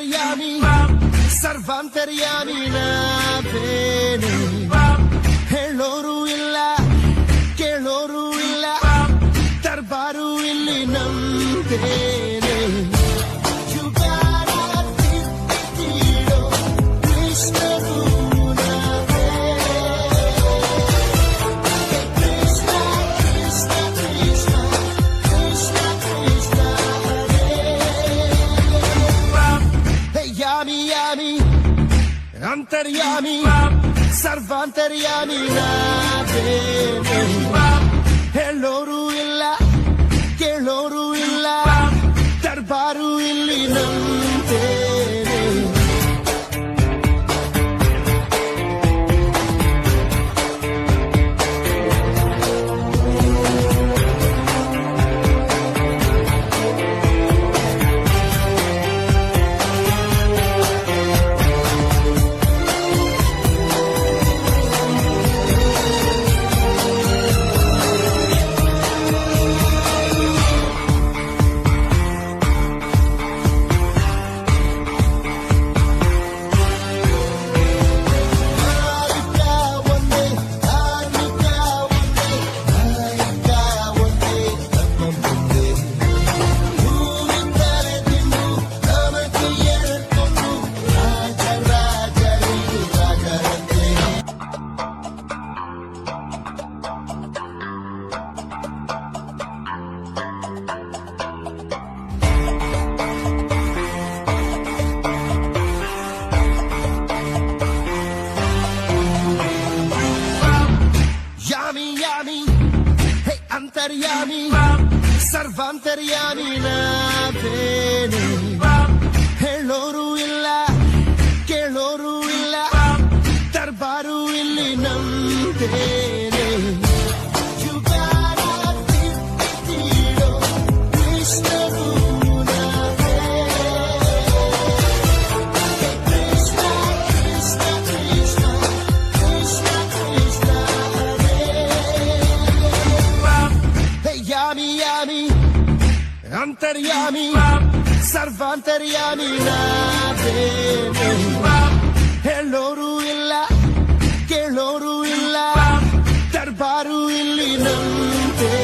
ಅಂತರ್ಯಾಮಿ ಸರ್ವಾಂತರ್ಯಾಮಿ ನಾವೇನೆ ಹೇಳೋರು ಇಲ್ಲ ಕೇಳೋರು ಇಲ್ಲ ದರ್ಬಾರು ಇಲ್ಲಿ ನಮ್ದೇನೆ ಅಂತರ್ಯಾಮಿ ಸರ್ವಾಂತರ್ಯಾಮಿ ನಾವೇನೆ ಹೇಳೋರು ಇಲ್ಲ ಕೇಳೋರು ಇಲ್ಲ ದರ್ಬಾರು ಇಲ್ಲಿ ನಮ್ದೇನೆ ಅಂತರ್ಯಾಮಿ ಸರ್ವಾಂತರ್ಯಾಮಿ ನಾವೇನೆ ಹೇಳೋರು ಇಲ್ಲ ಕೇಳೋರು ಇಲ್ಲ ದರ್ಬಾರು ಇಲ್ಲಿ ನಮ್ದೇನೆ ಅಂತರ್ಯಾಮಿ ಸರ್ವಾಂತರ್ಯಾಮಿ ನಾವೇನೆ ಹೇಳೋರು ಇಲ್ಲ ಕೇಳೋರು ಇಲ್ಲ ದರ್ಬಾರು ಇಲ್ಲಿ ನಮ್ದೇ